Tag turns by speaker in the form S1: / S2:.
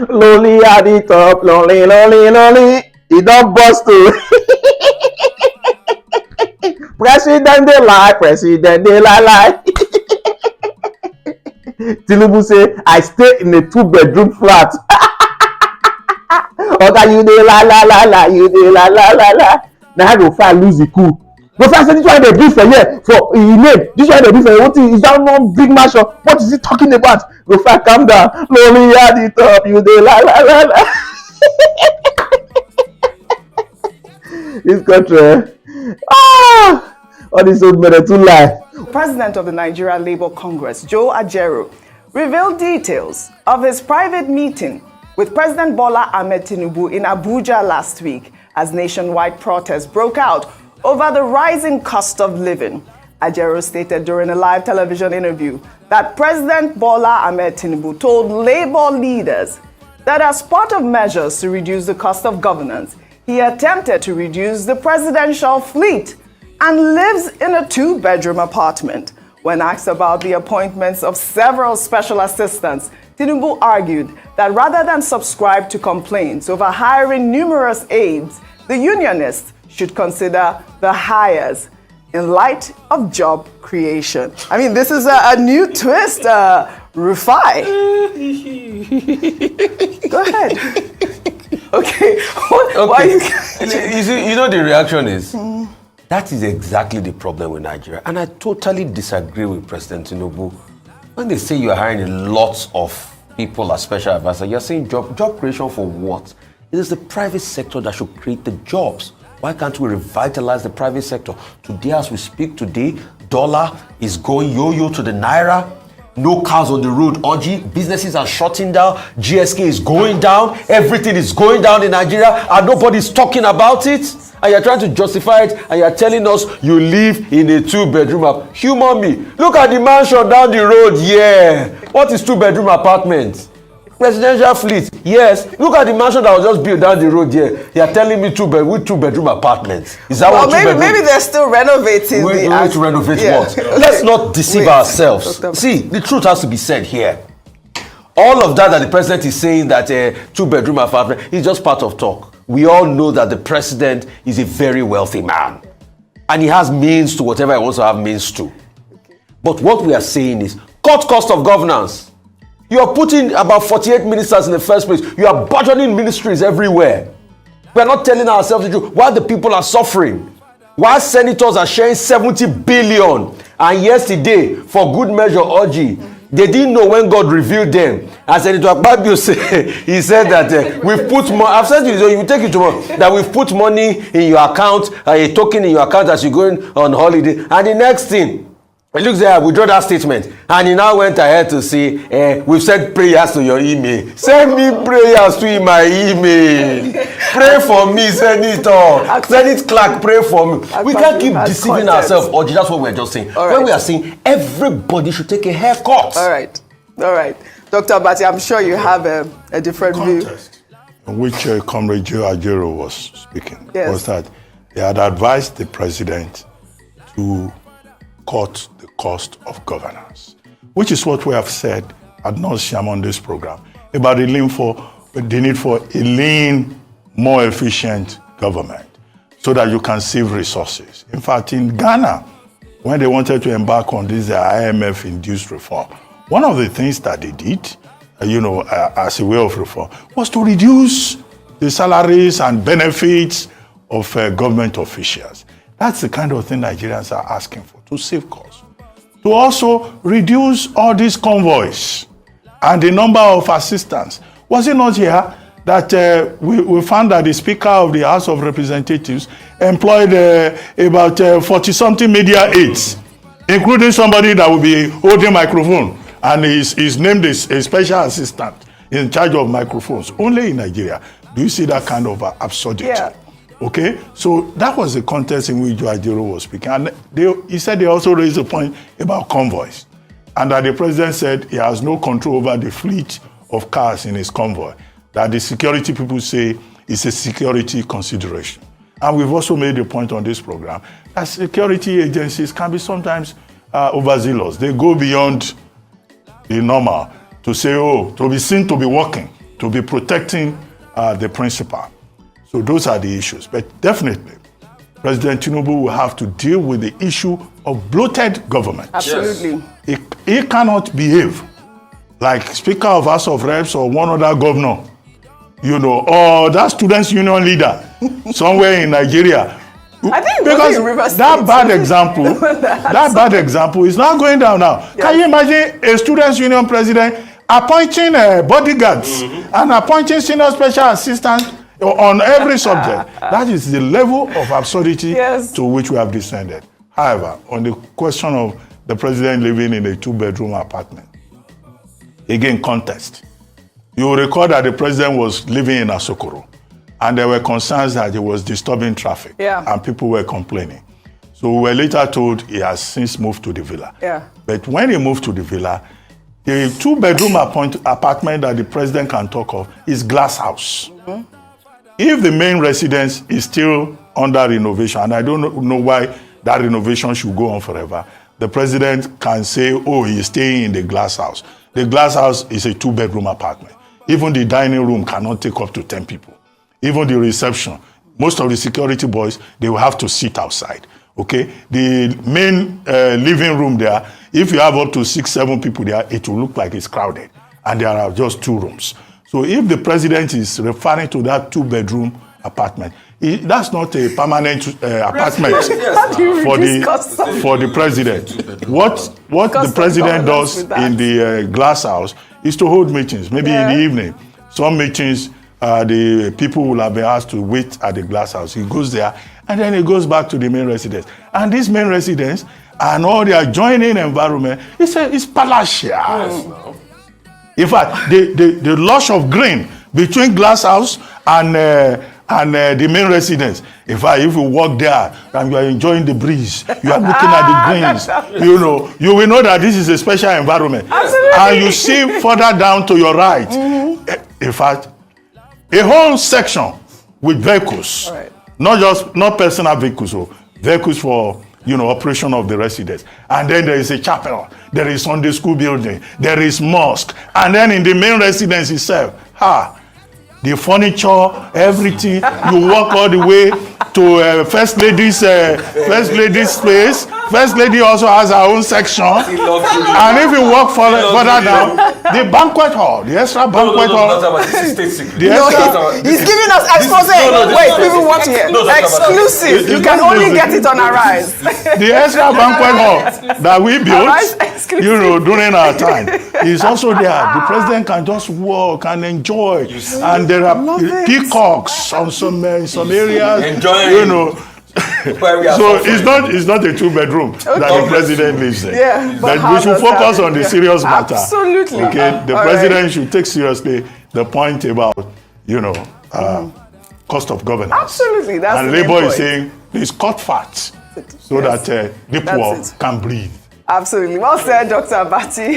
S1: Lonely at the top, lonely, lonely, lonely. He don't bust to President they lie, President they lie. Tinubu say, I stay in a two-bedroom flat. Oga, you dey la la la la, you dey la la la la. Na Rufai lose the coup. Rufai say this one dey do for here for him name. This one dey do for here. Wetin is that one big mansion? What is he talking about? Rufai, calm down. Lonely at the top, you dey la la la la. This country, all these old men are too lie.
S2: President of the Nigeria Labour Congress, Joe Ajaero, revealed details of his private meeting with President Bola Ahmed Tinubu in Abuja last week as nationwide protests broke out over the rising cost of living. Ajaero stated during a live television interview that President Bola Ahmed Tinubu told Labour leaders that as part of measures to reduce the cost of governance, he attempted to reduce the presidential fleet and lives in a two-bedroom apartment. When asked about the appointments of several special assistants, Tinubu argued that rather than subscribe to complaints over hiring numerous aides, the unionists should consider the hires in light of job creation. I mean, this is a new twist, Rufai. Go ahead. Okay. Why
S3: you know the reaction is, that is exactly the problem with Nigeria. And I totally disagree with President Tinubu. When they say you're hiring lots of people as special advisors, you're saying job creation for what? It is the private sector that should create the jobs. Why can't we revitalize the private sector? Today, as we speak today, dollar is going yo-yo to the naira. No cars on the road, OG. Businesses are shutting down. GSK is going down. Everything is going down in Nigeria, and nobody's talking about it. And you're trying to justify it, and you're telling us you live in a two-bedroom. Humor me. Look at the mansion down the road. Yeah. What is two-bedroom apartment? Presidential fleet. Yes. Look at the mansion that was just built down the road here. You're telling me two-bedroom apartments. Is that what
S2: maybe they're still renovating.
S3: Wait to renovate what? Let's not deceive ourselves. See, the truth has to be said here. All of that the president is saying that two-bedroom apartment is just part of talk. We all know that the president is a very wealthy man. And he has means to whatever he wants to have means to. But what we are saying is, cut cost of governance. You are putting about 48 ministers in the first place. You are burgeoning ministries everywhere. We are not telling ourselves the truth. While the people are suffering, while senators are sharing 70 billion, and yesterday, for good measure, OG, they didn't know when God revealed them. As Senator Akpabio said, he said that we've put more. I've said to you, you take it tomorrow, that we've put money in your account, a token in your account as you're going on holiday. And the next thing, it looks like we draw that statement, and he now went ahead to say, we've sent prayers to your email. Send me prayers to my email. Pray for me, send it all. Send it, Clark, pray for me. We can't keep deceiving ourselves. Or that's what we're just saying. Right. When we are saying everybody should take a haircut.
S2: All right. Dr. Abati, I'm sure you have a different view.
S4: In which Comrade Joe Ajaero was speaking, was that they had advised the president to cut the cost of governance, which is what we have said ad nauseam on this program about the need for a lean, more efficient government so that you can save resources. In fact, in Ghana, when they wanted to embark on this IMF-induced reform, one of the things that they did, as a way of reform, was to reduce the salaries and benefits of government officials. That's the kind of thing Nigerians are asking for, to save costs. To also reduce all these convoys and the number of assistants. Was it not here that we found that the Speaker of the House of Representatives employed about 40-something media aides, including somebody that will be holding microphone, and is named a special assistant in charge of microphones. Only in Nigeria do you see that kind of absurdity. Yeah. Okay, so that was the context in which Joe Ajaero was speaking. And he said they also raised a point about convoys, and that the president said he has no control over the fleet of cars in his convoy, that the security people say is a security consideration. And we've also made a point on this program that security agencies can be sometimes overzealous. They go beyond the normal to say, to be seen to be working, to be protecting the principal. So those are the issues. But definitely, President Tinubu will have to deal with the issue of bloated government.
S2: Absolutely.
S4: Yes. He cannot behave like Speaker of House of Reps or one other governor, or that students' union leader somewhere in Nigeria.
S2: I think
S4: because that bad example is not going down now. Yes. Can you imagine a students' union president appointing bodyguards and appointing senior special assistants on every subject? That is the level of absurdity to which we have descended. However, on the question of the president living in a 2-bedroom apartment, again, contest. You will recall that the president was living in Asokoro, and there were concerns that he was disturbing traffic, and people were complaining. So we were later told he has since moved to the villa.
S2: Yeah.
S4: But when he moved to the villa, the 2-bedroom apartment that the president can talk of is glass house. If the main residence is still under renovation, and I don't know why that renovation should go on forever, the president can say, oh, he's staying in the glass house. The glass house is a 2-bedroom apartment. Even the dining room cannot take up to 10 people. Even the reception, most of the security boys, they will have to sit outside. Okay? The main living room there, if you have up to 6, 7 people there, it will look like it's crowded. And there are just 2 rooms. So if the president is referring to that 2-bedroom apartment, that's not a permanent apartment for the president. What the president does in the glass house is to hold meetings, maybe in the evening. Some meetings, the people will have been asked to wait at the glass house. He goes there, and then he goes back to the main residence. And this main residence and all the adjoining environment, it's palatial. Yes. In fact, the lush of green between glass house and the main residence. In fact, if you walk there and you are enjoying the breeze, you are looking at the greens, you will know that this is a special environment.
S2: Absolutely.
S4: And you see further down to your right, in fact, a whole section with vehicles, not personal vehicles, vehicles for operation of the residence. And then there is a chapel, there is Sunday school building, there is mosque, and then in the main residence itself, the furniture, everything. You walk all the way to First Lady's place. First Lady also has her own section. And if you walk further down, the banquet hall, the extra banquet hall.
S2: He's giving us expose. Wait, people want to hear. Exclusive. You can only get it on Arise.
S4: The extra banquet hall that we built, during our time, is also there. The president can just walk and enjoy. And there are peacocks on some areas. Enjoying. So it's not a 2-bedroom that the president lives in.
S2: Yeah,
S4: but we should focus on the serious matter.
S2: Absolutely.
S4: Okay, the president should take seriously the point about cost of governance.
S2: Absolutely, that's
S4: and Labour is saying please cut fat so that the poor can breathe.
S2: Absolutely, well said, Dr. Abati.